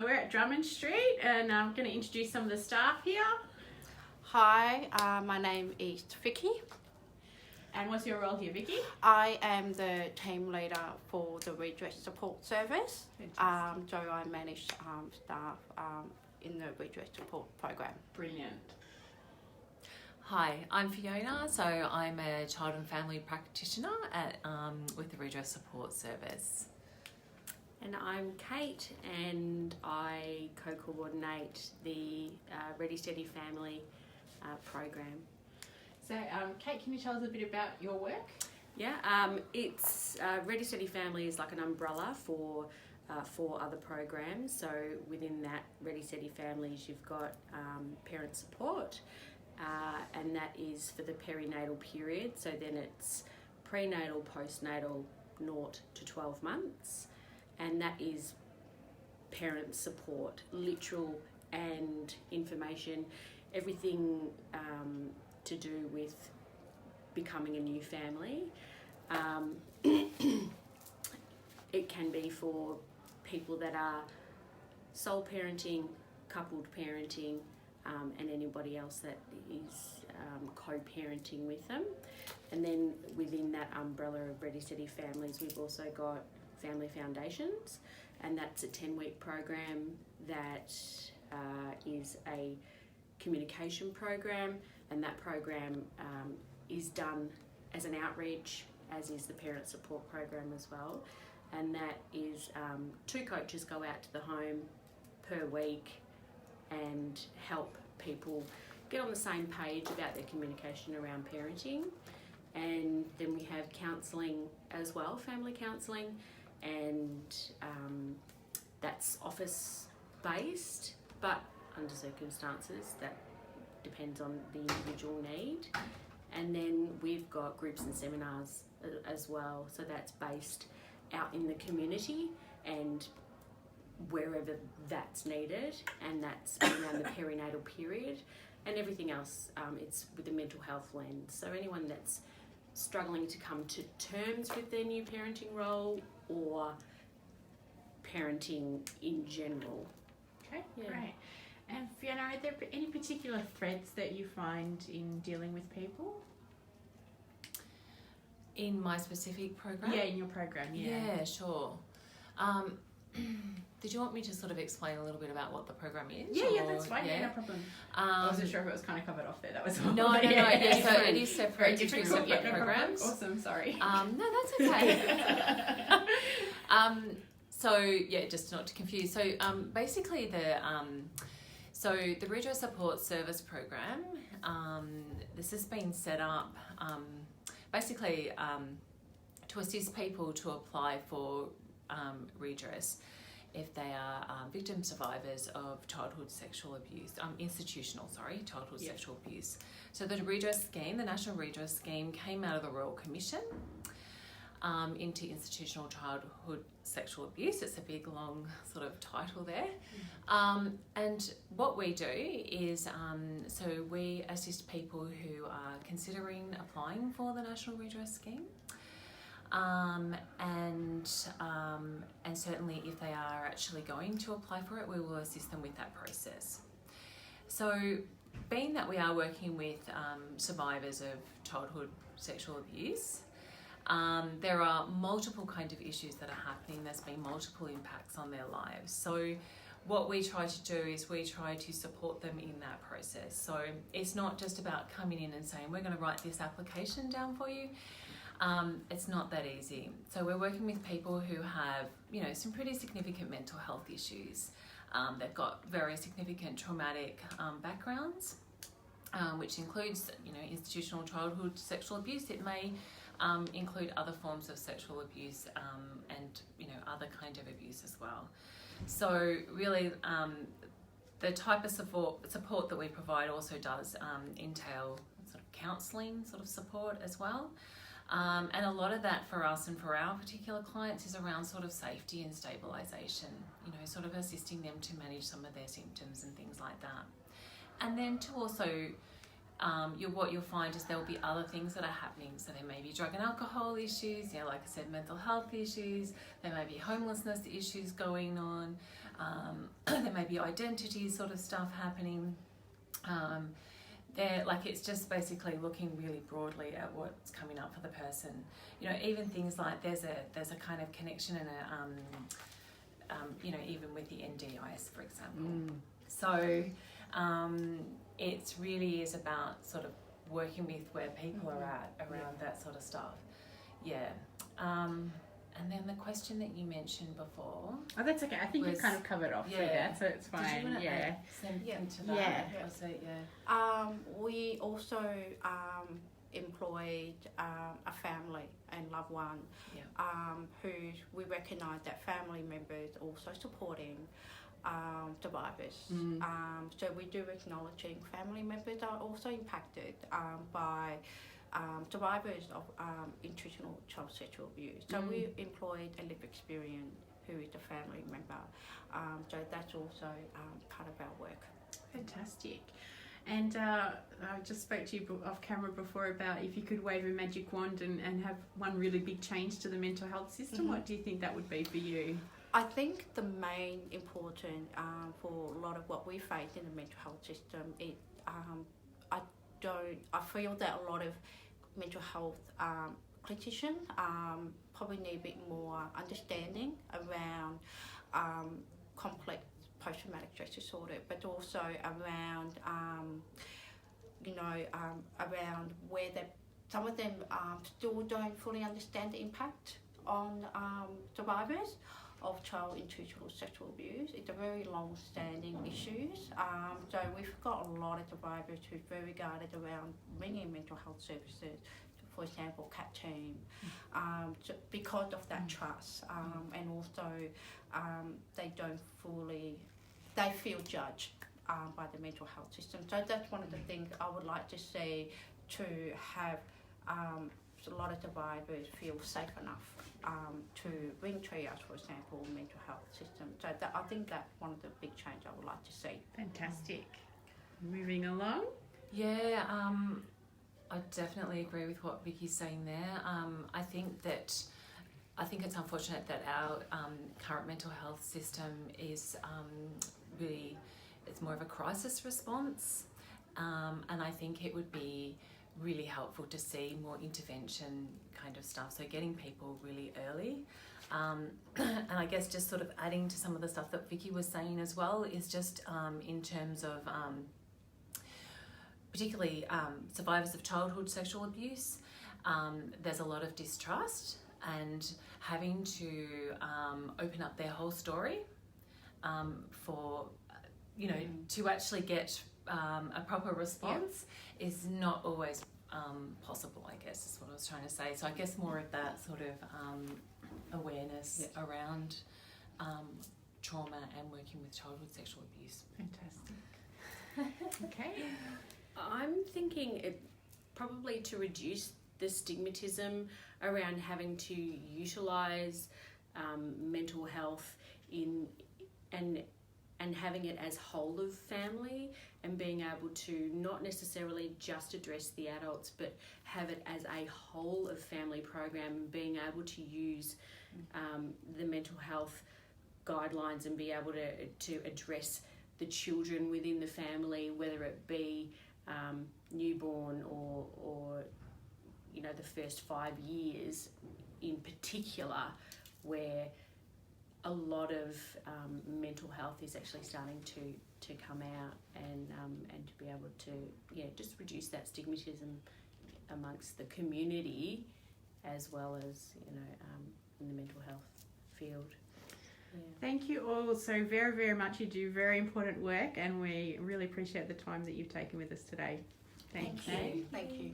We're at Drummond Street and I'm going to introduce some of the staff here. Hi, my name is Vicky. And what's your role here, Vicky? I am the team leader for the Redress support service. So I manage staff in the Redress support program. Brilliant. Hi, I'm Fiona. So I'm a child and family practitioner at with the Redress support service. And I'm Kate, and I co-coordinate the Ready Steady Family program. So, Kate, can you tell us a bit about your work? Yeah, it's Ready Steady Family is like an umbrella for 4 other programs. So within that Ready Steady Families, you've got parent support, and that is for the perinatal period. So then it's prenatal, postnatal, 0 to 12 months. And that is parent support, literal and information, everything to do with becoming a new family. It can be for people that are sole parenting, coupled parenting, and anybody else that is co-parenting with them. And then within that umbrella of Ready Steady Families, we've also got Family Foundations, and that's a 10-week program that is a communication program, and that program is done as an outreach, as is the parent support program as well. And that is 2 coaches go out to the home per week and help people get on the same page about their communication around parenting. And then we have counselling as well, family counselling, and that's office based, but under circumstances that depends on the individual need. And then we've got groups and seminars as well, so that's based out in the community and wherever that's needed, and that's around the perinatal period. And everything else, it's with a mental health lens. So anyone that's struggling to come to terms with their new parenting role or parenting in general. Okay, great. And Fiona, are there any particular threads that you find in dealing with people? In my specific program? Yeah, in your program, Yeah, sure. Did you want me to sort of explain a little bit about what the program is? Yeah, that's fine. Yeah, no problem. I wasn't sure if it was kind of covered off there. That was all. No. Yeah, so it is separate. Different separate programs. Awesome. Sorry. No, that's okay. So yeah, just not to confuse. So basically the Redress Support Service Program, this has been set up basically to assist people to apply for redress if they are victim survivors of childhood sexual abuse, childhood sexual abuse. So the redress scheme, the National Redress Scheme, came out of the Royal Commission into institutional childhood sexual abuse. It's a big, long sort of title there. And what we do is, so we assist people who are considering applying for the National Redress Scheme. And certainly if they are actually going to apply for it, we will assist them with that process. So being that we are working with survivors of childhood sexual abuse, there are multiple kind of issues that are happening. There's been multiple impacts on their lives. So what we try to do is we try to support them in that process. So it's not just about coming in and saying, we're going to write this application down for you. It's not that easy. So we're working with people who have, some pretty significant mental health issues. They've got very significant traumatic backgrounds, which includes, institutional childhood sexual abuse. It may include other forms of sexual abuse and, other kind of abuse as well. So really, the type of support that we provide also does entail sort of counselling sort of support as well. And a lot of that for us and for our particular clients is around sort of safety and stabilisation, sort of assisting them to manage some of their symptoms and things like that. And then to also what you'll find is there will be other things that are happening. So there may be drug and alcohol issues, like I said, mental health issues. There may be homelessness issues going on. there may be identity sort of stuff happening. It's just basically looking really broadly at what's coming up for the person. You know, even things like there's a kind of connection and even with the NDIS, for example. So it really is about sort of working with where people are at around that sort of stuff. Yeah. And then the question that you mentioned before. Oh, that's okay. I think you kind of covered off through that, so it's fine. Did you want to add something to that? We also employed a family and loved one who we recognise that family members also supporting survivors. So we do acknowledging family members are also impacted by survivors of intentional child sexual abuse. So we employed a lived experience who is a family member. So that's also part of our work. Fantastic. And I just spoke to you off camera before about if you could wave a magic wand and have one really big change to the mental health system, what do you think that would be for you? I think the main important for a lot of what we face in the mental health system is I feel that a lot of mental health clinicians probably need a bit more understanding around complex post-traumatic stress disorder, but also around around where some of them still don't fully understand the impact on survivors of child intentional sexual abuse. It's a very long-standing issue. So we've got a lot of survivors who're very guarded around ringing mental health services, for example, CAT team, because of that trust, and also they feel judged by the mental health system. So that's one of the things I would like to see, to have a lot of survivors feel safe enough to ring triage, for example, mental health system. So I think that's one of the big changes I would like to see. Fantastic. Moving along. Yeah, I definitely agree with what Vicky's saying there. I think it's unfortunate that our current mental health system is really, it's more of a crisis response, and I think it would be really helpful to see more intervention kind of stuff, so getting people really early. And I guess just sort of adding to some of the stuff that Vicky was saying as well is just in terms of particularly survivors of childhood sexual abuse, there's a lot of distrust, and having to open up their whole story for, to actually get a proper response is not always possible, I guess, is what I was trying to say. So I guess more of that sort of awareness around trauma and working with childhood sexual abuse. Fantastic. Okay. I'm thinking probably to reduce the stigmatism around having to utilise mental health and having it as whole of family, and being able to not necessarily just address the adults, but have it as a whole of family program, and being able to use the mental health guidelines and be able to address the children within the family, whether it be newborn or the first 5 years in particular, where a lot of mental health is actually starting to come out, and to be able to just reduce that stigmatism amongst the community, as well as in the mental health field. Yeah. Thank you all so very, very much. You do very important work, and we really appreciate the time that you've taken with us today. Thank you. Thank you.